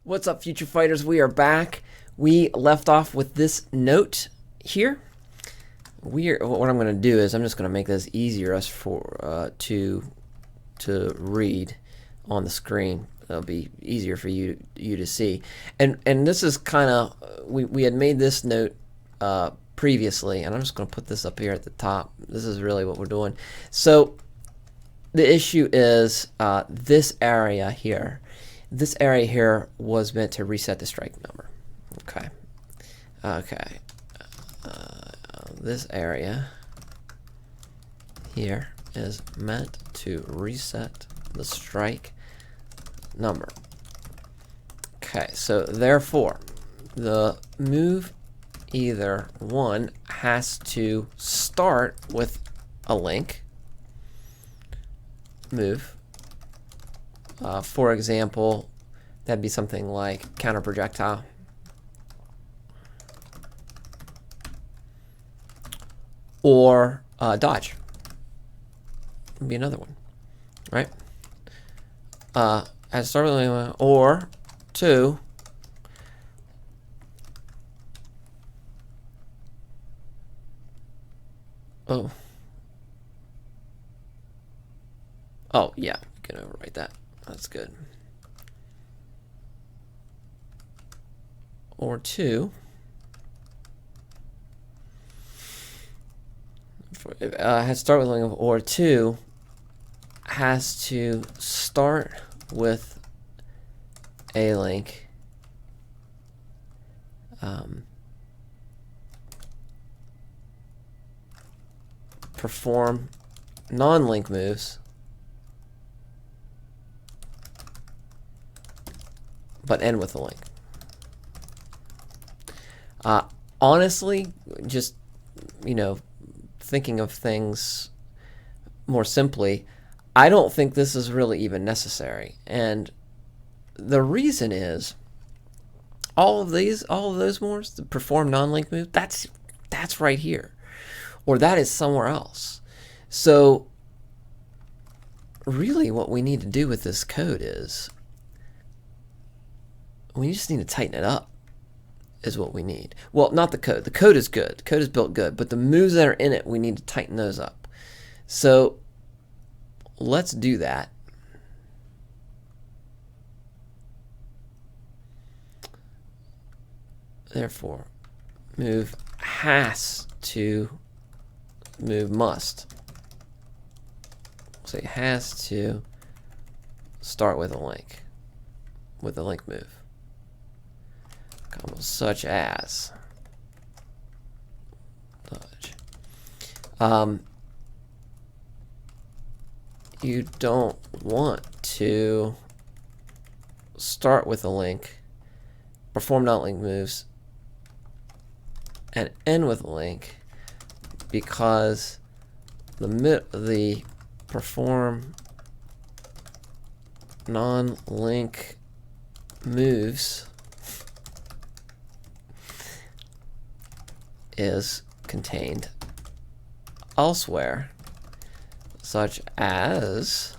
What's up, future fighters? We are back. We left off with this note here. What I'm going to do is I'm just going to make this easier for to read on the screen. It'll be easier for you to see. And this is kind of we had made this note previously, and I'm just going to put this up here at the top. This is really what we're doing. So the issue is this area here. This area here was meant to reset the strike number. Okay. This area here is meant to reset the strike number. Okay, so therefore, the move either one has to start with a link move. For example, that'd be something like counter projectile. Or dodge. Would be another one, right? As start with one, or two. Oh yeah, you can overwrite that. That's good. Or two. Has to start with link, or two has to start with a link. Perform non-link moves, but end with a link. Honestly, just, thinking of things more simply, I don't think this is really even necessary. And the reason is all of those mores, the perform non-link move, that's right here. Or that is somewhere else. So really what we need to do with this code is we just need to tighten it up. Is what we need. Well, not the code. The code is good. The code is built good, but the moves that are in it, we need to tighten those up. So let's do that. Therefore, move has to, move must. So it has to start with a link move. Such as dodge. You don't want to start with a link, perform non-link moves, and end with a link, because the perform non-link moves is contained elsewhere, such as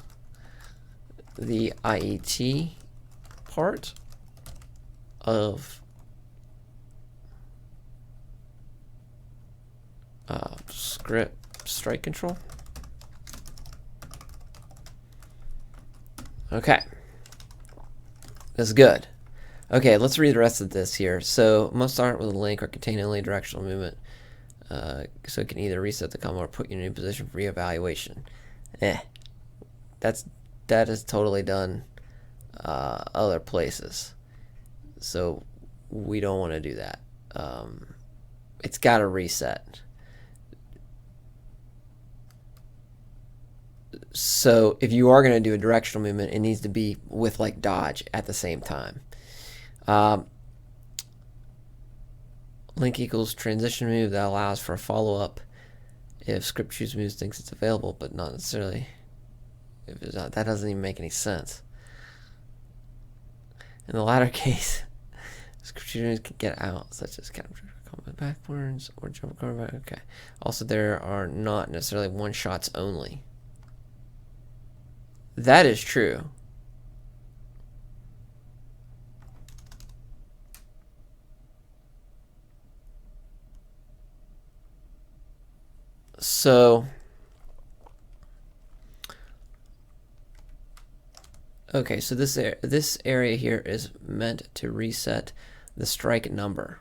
the IET part of script strike control. Okay, that's good. Okay, let's read the rest of this here. So, must start with a link or contain only directional movement. So it can either reset the combo or put you in a new position for reevaluation. That is totally done other places. So we don't want to do that. It's got to reset. So if you are going to do a directional movement, it needs to be with like dodge at the same time. Link equals transition move that allows for a follow-up if script choose moves thinks it's available, but not necessarily if it's not. That doesn't even make any sense. In the latter case, script choose moves can get out, such as counter combat backwards or jump cover back. Okay. Also, there are not necessarily one shots only. That is true. So okay, so this area here is meant to reset the strike number.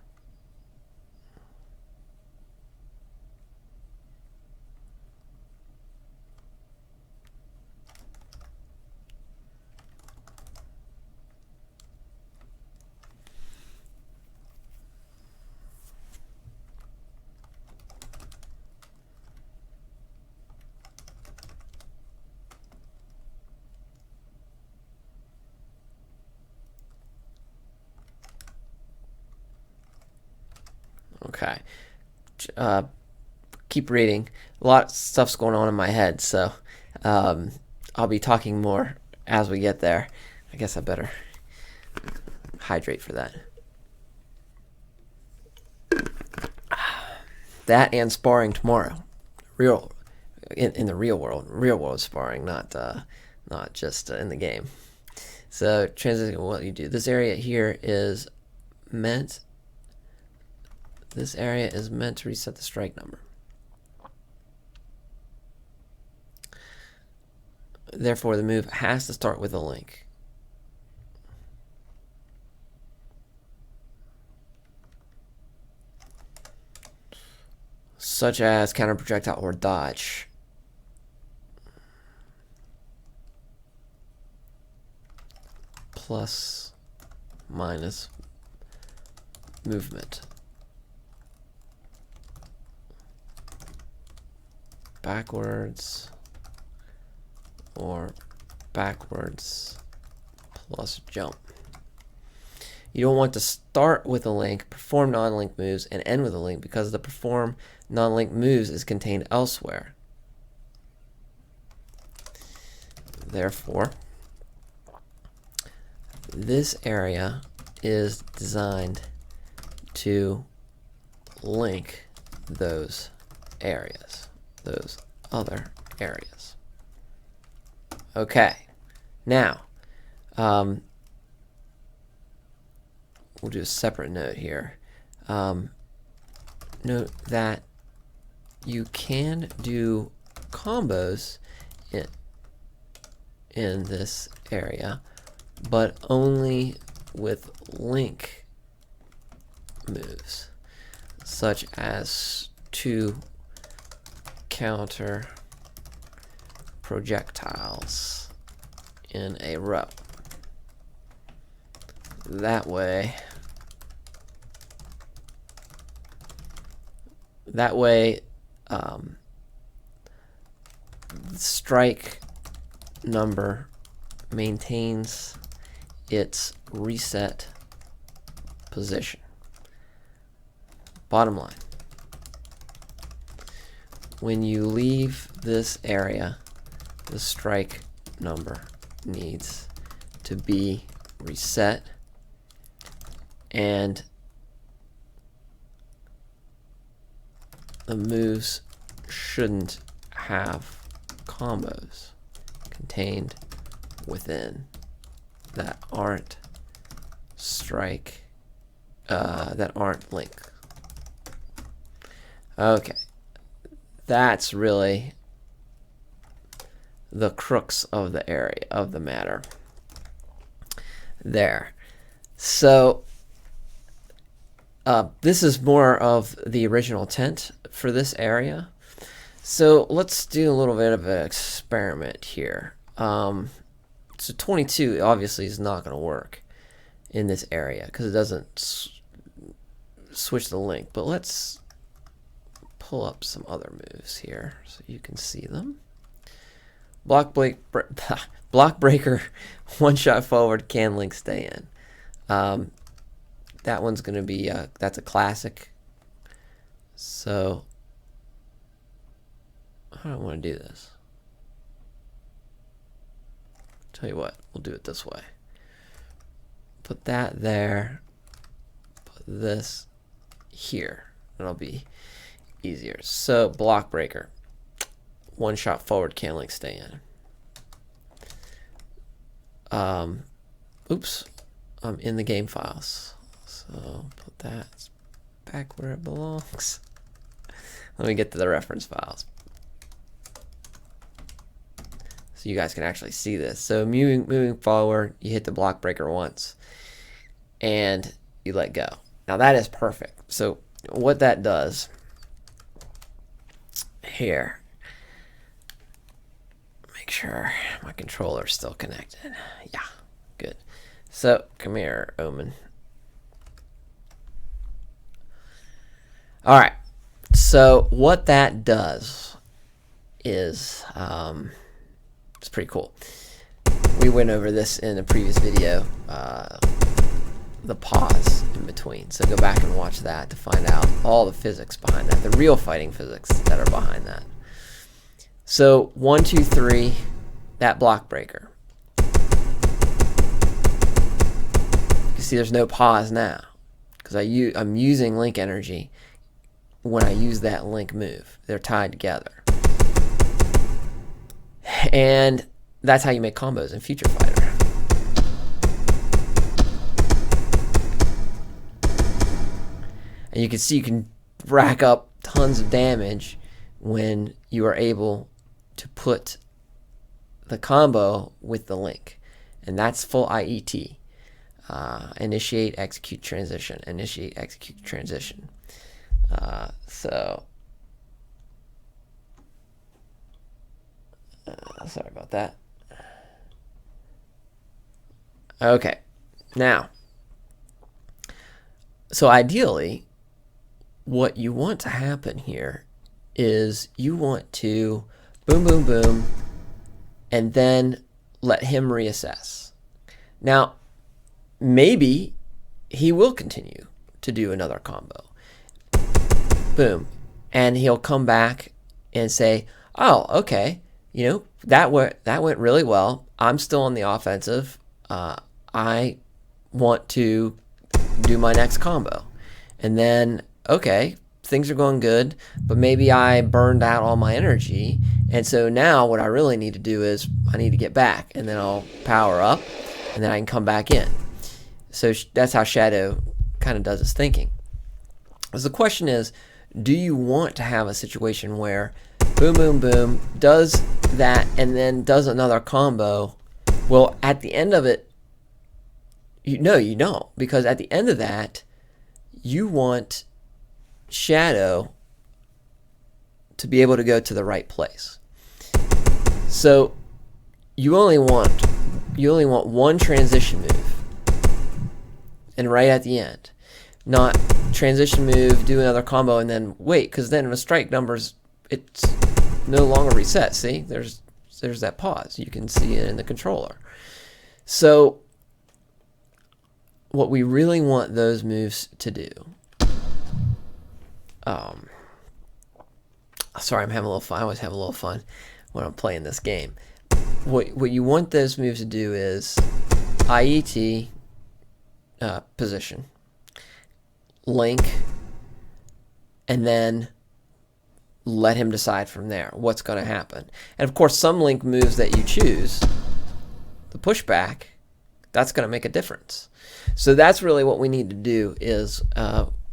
Okay. Keep reading. A lot of stuff's going on in my head, so I'll be talking more as we get there. I guess I better hydrate for that. That and sparring tomorrow. In the real world sparring, not just in the game. So transition what you do. This area here is meant. This area is meant to reset the strike number. Therefore, the move has to start with a link. Such as counter projectile or dodge. Plus, minus, movement. Backwards or backwards plus jump. You don't want to start with a link, perform non-link moves, and end with a link because the perform non-link moves is contained elsewhere. Therefore, this area is designed to link those areas, those other areas. Okay, now we'll do a separate note here. Note that you can do combos in this area, but only with link moves, such as to counter projectiles in a row. That way, strike number maintains its reset position. Bottom line, when you leave this area, the strike number needs to be reset, and the moves shouldn't have combos contained within that aren't strike, that aren't link. Okay, that's really the crux of the area of the matter there. So this is more of the original intent for this area. So let's do a little bit of an experiment here. So 22 obviously is not going to work in this area because it doesn't switch the link. But let's pull up some other moves here so you can see them. Block breaker, one shot forward, can link stay in. That one's going to be, that's a classic. So, I don't want to do this. Tell you what, we'll do it this way. Put that there, put this here. It'll be easier. So, block breaker. One shot forward, can link stay in. Oops, I'm in the game files. So put that back where it belongs. Let me get to the reference files. so you guys can actually see this. So moving forward, you hit the block breaker once, and you let go. Now that is perfect. So what that does here, make sure my controller's still connected. Yeah, good. So come here, Omen. All right. So what that does is it's pretty cool. We went over this in a previous video, the pause in between. So go back and watch that to find out all the physics behind that, the real fighting physics that are behind that. So 1, 2, 3, that block breaker. You can see there's no pause now because I'm using link energy when I use that link move. They're tied together. And that's how you make combos in Future Fighter. And you can see you can rack up tons of damage when you are able to put the combo with the link. And that's full IET. Initiate, execute, transition. Initiate, execute, transition. Sorry about that. Okay, now, so ideally, what you want to happen here is you want to boom, boom, boom, and then let him reassess. Now, maybe he will continue to do another combo. Boom. And he'll come back and say, oh, okay, you know, that went really well. I'm still on the offensive. I want to do my next combo. And then, okay, things are going good, but maybe I burned out all my energy. And so now what I really need to do is I need to get back, and then I'll power up, and then I can come back in. So that's how Shadow kind of does his thinking. So the question is, do you want to have a situation where boom, boom, boom, does that and then does another combo? Well, at the end of it, you don't. Because at the end of that, you want Shadow to be able to go to the right place. So you only want one transition move. And right at the end. Not transition move, do another combo, and then wait, because then with strike numbers, it's no longer reset. See, there's that pause. You can see it in the controller. So what we really want those moves to do. Sorry, I'm having a little fun. I always have a little fun when I'm playing this game. What you want those moves to do is IET position. Link, and then let him decide from there what's going to happen. And of course, some link moves that you choose, the pushback, that's going to make a difference. So that's really what we need to do is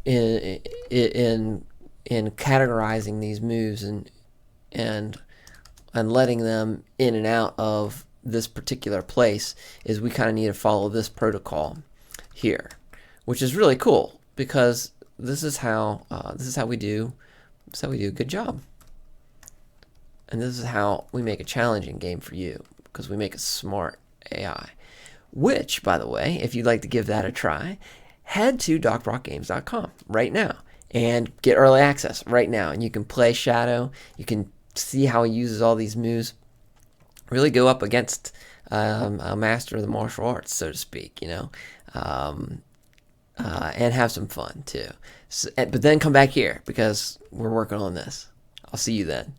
in categorizing these moves and letting them in and out of this particular place is we kind of need to follow this protocol here, which is really cool. Because this is how we do a good job, and this is how we make a challenging game for you, because we make a smart AI. Which, by the way, if you'd like to give that a try, head to docbrockgames.com right now and get early access right now, and you can play Shadow. You can see how he uses all these moves. Really go up against a master of the martial arts, so to speak. You know. And have some fun too. But then come back here because we're working on this. I'll see you then.